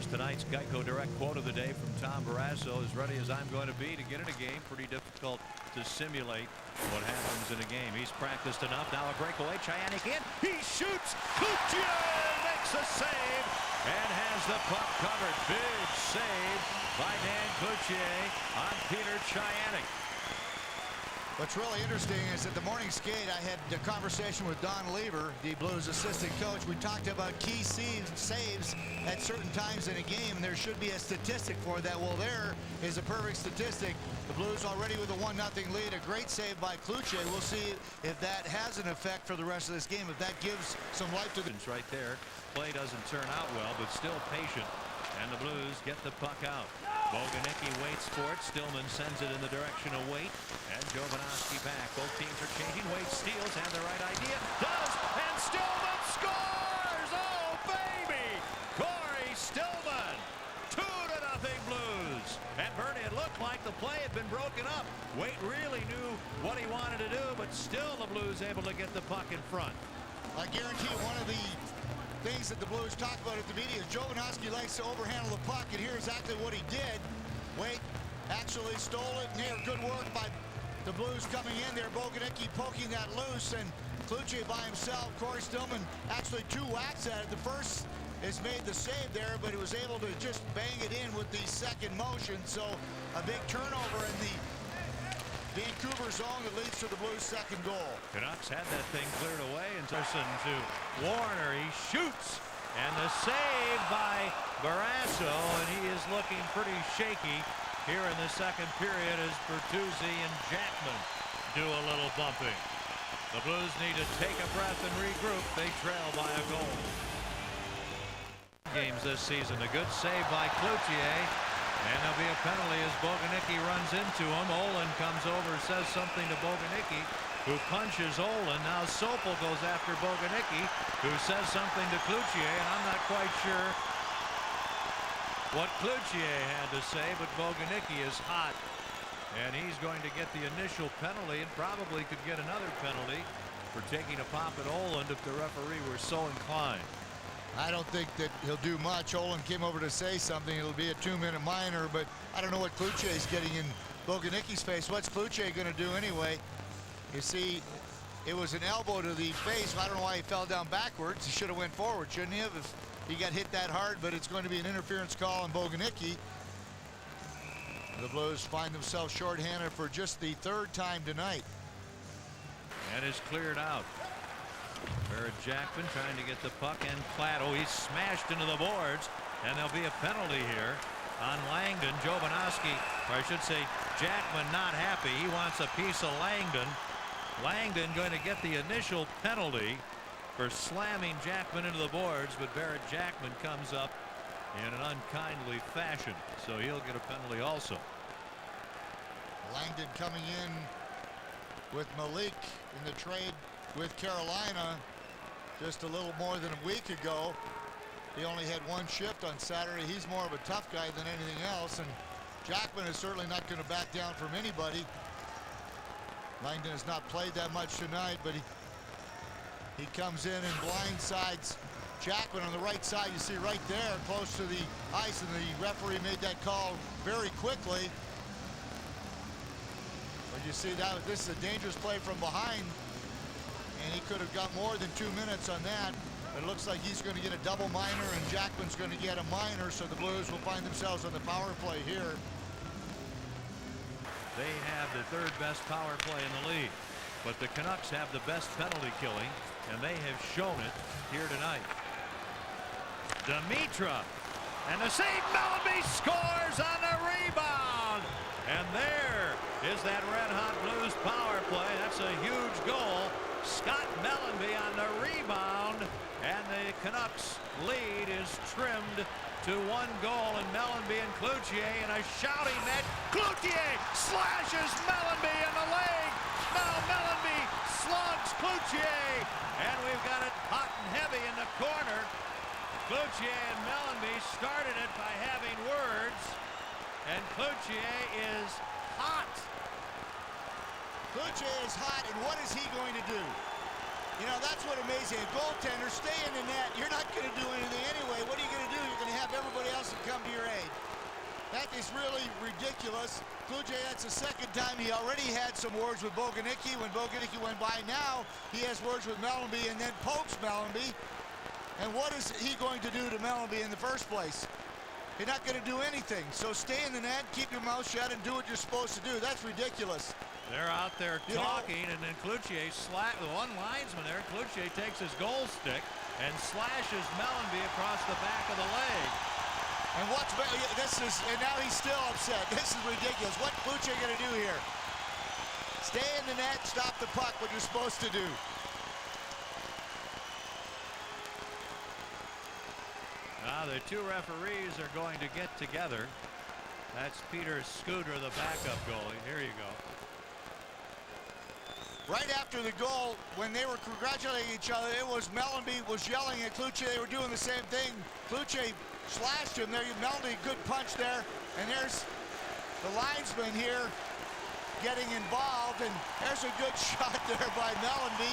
Here's tonight's Geico Direct quote of the day from Tom Barrasso. As ready as I'm going to be to get in a game. Pretty difficult to simulate what happens in a game. He's practiced enough. Now a breakaway. Chianik in. He shoots. Cloutier makes a save and has the puck covered. Big save by Dan Cloutier on Peter Chianik. What's really interesting is at the morning skate, I had a conversation with Don Lever, the Blues assistant coach. We talked about key saves at certain times in a game, and there should be a statistic for that. Well, there is a perfect statistic. The Blues already with a 1-0 lead. A great save by Cloutier. We'll see if that has an effect for the rest of this game, if that gives some life to the... Right there. Play doesn't turn out well, but still patient. And the Blues get the puck out. Boganicki waits for it. Stillman sends it in the direction of Waite. And Jovanovski back. Both teams are changing. Waite steals. Had the right idea. Does. And Stillman scores! Oh, baby! Corey Stillman. 2-0 Blues. And Bernie, it looked like the play had been broken up. Waite really knew what he wanted to do, but still the Blues able to get the puck in front. I guarantee you one of the things that the Blues talk about at the media is Jovanovski likes to overhandle the puck, and here's exactly what he did. Waite actually stole it, and there, good work by the Blues coming in there. Boganicki poking that loose, and Cloutier by himself. Corey Stillman actually 2 whacks at it. The first has made the save there, but he was able to just bang it in with the second motion. So a big turnover in the Vancouver zone that leads to the Blues' second goal. Canucks had that thing cleared away, and Tyson to Warner. He shoots, and the save by Barrasso, and he is looking pretty shaky here in the second period as Bertuzzi and Jackman do a little bumping. The Blues need to take a breath and regroup. They trail by a goal. Games this season. A good save by Cloutier. And there'll be a penalty as Boganicki runs into him. Olin comes over, says something to Boganicki, who punches Olin. Now Sopel goes after Boganicki, who says something to Cloutier, and I'm not quite sure what Cloutier had to say, but Boganicki is hot, and he's going to get the initial penalty and probably could get another penalty for taking a pop at Olin if the referee were so inclined. I don't think that he'll do much. Olin came over to say something. It'll be a 2-minute minor, but I don't know what Cloutier is getting in Boganicki's face. What's Cloutier going to do anyway? You see, it was an elbow to the face. I don't know why he fell down backwards. He should have went forward, shouldn't he have, if he got hit that hard, but it's going to be an interference call on Boganicki. The Blues find themselves shorthanded for just the 3rd time tonight. And is cleared out. Barrett Jackman trying to get the puck, and Plato, he's smashed into the boards, and there'll be a penalty here on Langdon. Jovanovski, or I should say Jackman, not happy. He wants a piece of Langdon. Langdon going to get the initial penalty for slamming Jackman into the boards, but Barrett Jackman comes up in an unkindly fashion, so he'll get a penalty also. Langdon coming in with Malik in the trade with Carolina just a little more than a week ago. He only had 1 shift on Saturday. He's more of a tough guy than anything else, and Jackman is certainly not going to back down from anybody. Langdon has not played that much tonight, but he comes in and blindsides Jackman on the right side. You see right there close to the ice, and the referee made that call very quickly. But you see that this is a dangerous play from behind, and he could have got more than 2 minutes on that. But it looks like he's going to get a double minor, and Jackman's going to get a minor, so the Blues will find themselves on the power play here. They have the 3rd best power play in the league, but the Canucks have the best penalty killing, and they have shown it here tonight. Dimitra, and the save. Mellanby scores on the rebound, and there is that red-hot Blues power play. That's a huge goal. Scott Mellanby on the rebound, and the Canucks lead is trimmed to 1 goal, and Mellanby and Cloutier in a shouting net. Cloutier slashes Mellanby in the leg. Now Mellanby slugs Cloutier, and we've got it hot and heavy in the corner. Cloutier and Mellanby started it by having words, and Cloutier is hot. Cloutier is hot, and what is he going to do? You know, that's what amazing. A goaltender, stay in the net. You're not going to do anything anyway. What are you going to do? You're going to have everybody else that come to your aid. That is really ridiculous. Kluge, that's the second time he already had some words with Boganicki when Boganicki went by. Now he has words with Mellanby and then pokes Mellanby. And what is he going to do to Mellanby in the first place? You're not going to do anything. So stay in the net, keep your mouth shut, and do what you're supposed to do. That's ridiculous. They're out there talking, and then Cloutier the one linesman there. Cloutier takes his goal stick and slashes Mellanby across the back of the leg. And and now he's still upset. This is ridiculous. What Cloutier going to do here? Stay in the net, stop the puck, what you're supposed to do. Now the two referees are going to get together. That's Peter Scooter, the backup goalie. Here you go. Right after the goal, when they were congratulating each other, it was Mellanby was yelling at Cloutier. They were doing the same thing. Cloutier slashed him there. Mellanby, good punch there. And there's the linesman here getting involved. And there's a good shot there by Mellanby.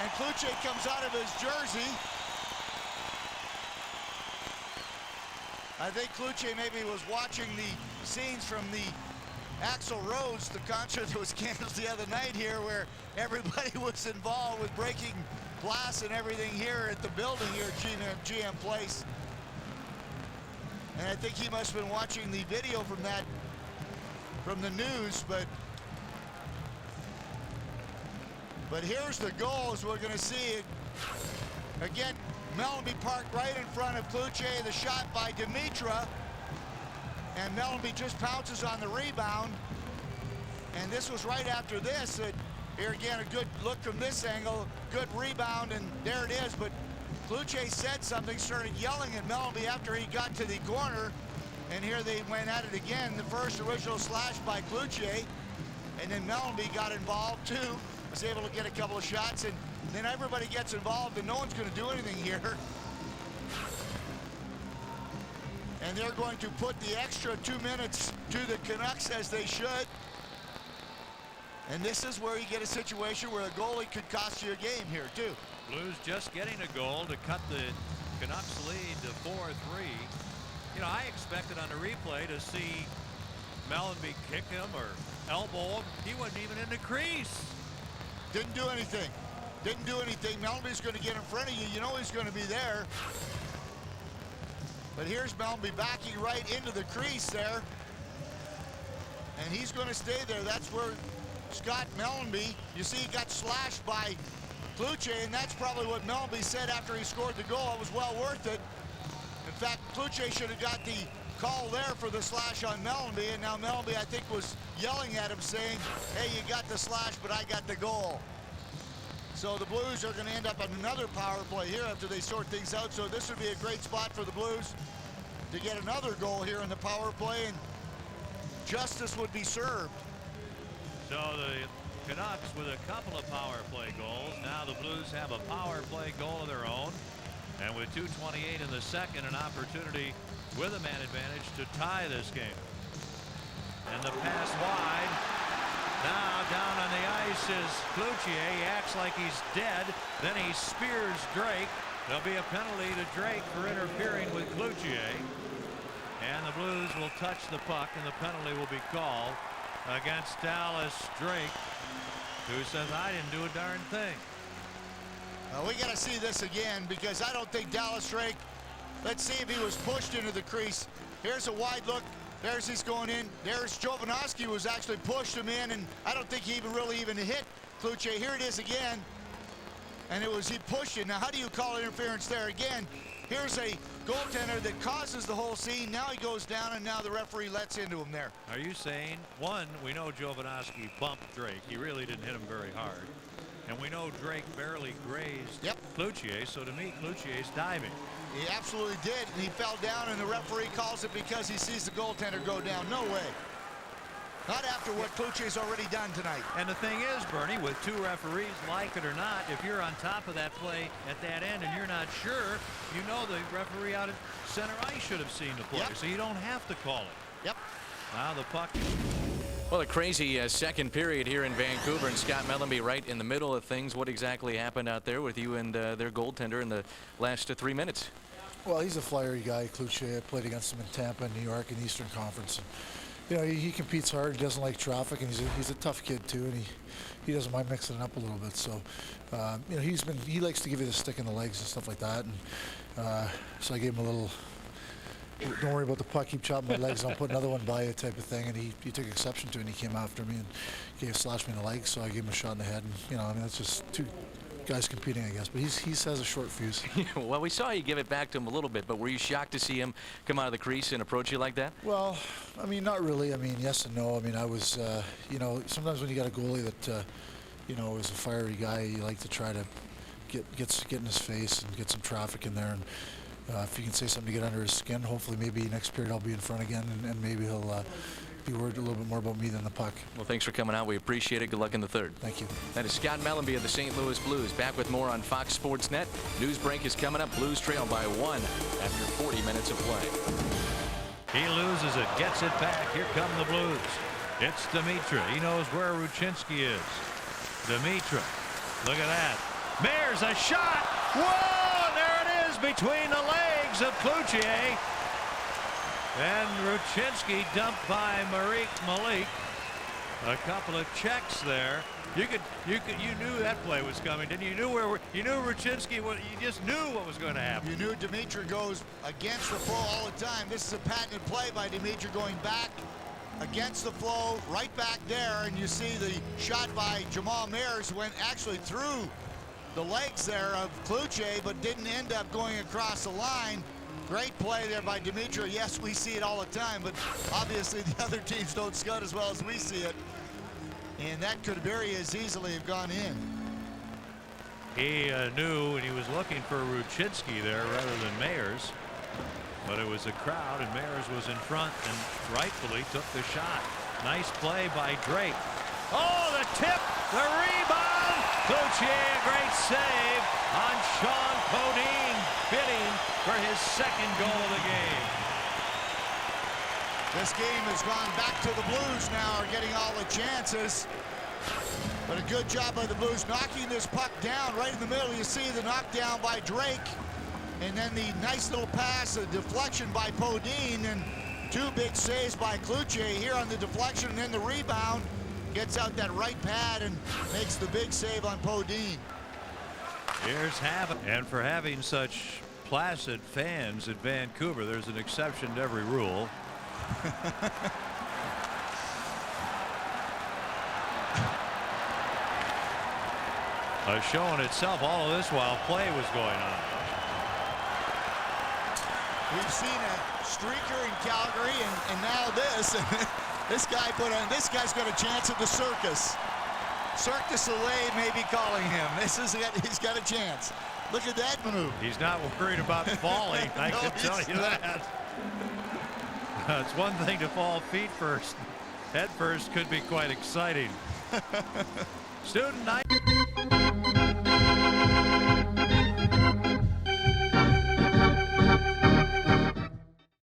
And Cloutier comes out of his jersey. I think Cloutier maybe was watching the scenes from the Axl Rose, the concert that was canceled the other night here, where everybody was involved with breaking glass and everything here at the building here at GM Place. And I think he must have been watching the video from that, from the news, but here's the goals we're going to see. Again, Mellanby parked right in front of Cloutier, the shot by Dimitra, and Mellanby just pounces on the rebound. And this was right after this. Here again, a good look from this angle, good rebound, and there it is. But Cloutier said something, started yelling at Mellanby after he got to the corner, and here they went at it again. The first original slash by Cloutier, and then Mellanby got involved too, was able to get a couple of shots, and then everybody gets involved, and no one's going to do anything here. And they're going to put the extra 2 minutes to the Canucks, as they should. And this is where you get a situation where a goalie could cost you a game here, too. Blues just getting a goal to cut the Canucks lead to 4-3. You know, I expected on the replay to see Mellanby kick him or elbow him. He wasn't even in the crease. Didn't do anything. Didn't do anything. Mellanby's going to get in front of you. You know he's going to be there. But here's Mellanby backing right into the crease there. And he's going to stay there. That's where Scott Mellanby, you see he got slashed by Cloutier, and that's probably what Mellanby said after he scored the goal. It was well worth it. In fact, Cloutier should have got the call there for the slash on Mellanby, and now Mellanby, I think, was yelling at him saying, hey, you got the slash, but I got the goal. So the Blues are going to end up on another power play here after they sort things out. So this would be a great spot for the Blues to get another goal here in the power play, and justice would be served. So the Canucks with a couple of power play goals. Now the Blues have a power play goal of their own. And with 2:28 in the second, an opportunity with a man advantage to tie this game. And the pass wide. Now down on the ice is Cloutier. He acts like he's dead. Then he spears Drake. There'll be a penalty to Drake for interfering with Cloutier. And the Blues will touch the puck, and the penalty will be called against Dallas Drake, who says, I didn't do a darn thing. We got to see this again, because I don't think Dallas Drake, let's see if he was pushed into the crease. Here's a wide look. There's he's going in. There's Jovanovski, who was actually pushed him in, and I don't think he really even hit Cloutier. Here it is again. And it was, he pushed it. Now, how do you call interference there? Again, here's a goaltender that causes the whole scene. Now he goes down, and now the referee lets into him there. Are you saying, one, we know Jovanovski bumped Drake. He really didn't hit him very hard. And we know Drake barely grazed Cloutier, so to me, Cloutier's diving. He absolutely did, and he fell down, and the referee calls it because he sees the goaltender go down. No way. Not after what Cloutier's already done tonight. And the thing is, Bernie, with two referees, like it or not, if you're on top of that play at that end and you're not sure, you know the referee out at center ice should have seen the play, so you don't have to call it. Yep. Now the puck Well, a crazy second period here in Vancouver, and Scott Mellanby right in the middle of things. What exactly happened out there with you and their goaltender in the last 3 minutes? Well, he's a flyery guy. Cloutier. I played against him in Tampa and New York in the Eastern Conference. And, you know, he competes hard. He doesn't like traffic, and he's a tough kid too, and he doesn't mind mixing it up a little bit. So, you know, he likes to give you the stick in the legs and stuff like that. And so I gave him a little. Don't worry about the puck. Keep chopping my legs. I'll put another one by you, type of thing. And he took exception to it. And he came after me and slashed me in the legs. So I gave him a shot in the head. And you know, I mean, that's just two guys competing, I guess. But he has a short fuse. Well, we saw you give it back to him a little bit. But were you shocked to see him come out of the crease and approach you like that? Well, I mean, not really. I mean, yes and no. I mean, I was, you know, sometimes when you got a goalie that, you know, is a fiery guy, you like to try to get in his face and get some traffic in there. And if you can say something to get under his skin, hopefully maybe next period I'll be in front again, and maybe he'll be worried a little bit more about me than the puck. Well, thanks for coming out. We appreciate it. Good luck in the third. Thank you. That is Scott Mellanby of the St. Louis Blues. Back with more on Fox Sports Net. News break is coming up. Blues trail by 1 after 40 minutes of play. He loses it, gets it back. Here come the Blues. It's Dimitra. He knows where Ruchinski is. Dimitra. Look at that. Mears a shot. Whoa! There it is between the legs of Cloutier. And Ruchinski dumped by Malik. A couple of checks there. You knew that play was coming, didn't you? You knew Ruchinski. You just knew what was going to happen. You knew Dimitra goes against the flow all the time. This is a patented play by Dimitra going back against the flow, right back there, and you see the shot by Jamal Mears went actually through the legs there of Cloutier, but didn't end up going across the line. Great play there by Dimitra. Yes, we see it all the time, but obviously the other teams don't scout as well as we see it. And that could very as easily have gone in. He knew, and he was looking for Ruchinski there rather than Mears. But it was a crowd, and Mears was in front and rightfully took the shot. Nice play by Drake. Oh, the tip, the rebound. Cloutier, a great save on Sean Podine, bidding for his second goal of the game. This game has gone back to the Blues now, are getting all the chances. But a good job by the Blues knocking this puck down right in the middle. You see the knockdown by Drake. And then the nice little pass, a deflection by Podine, and two big saves by Cloutier here on the deflection, and then the rebound. Gets out that right pad and makes the big save on Podine. Here's Havin. And for having such placid fans in Vancouver, there's an exception to every rule. Showing itself all of this while play was going on. We've seen a streaker in Calgary, and now this. This guy's got a chance at the circus. Cirque du Soleil may be calling him. He's got a chance. Look at that maneuver. He's not worried about falling. I No, can tell he's you not. that. It's one thing to fall feet first. Head first could be quite exciting. Student night.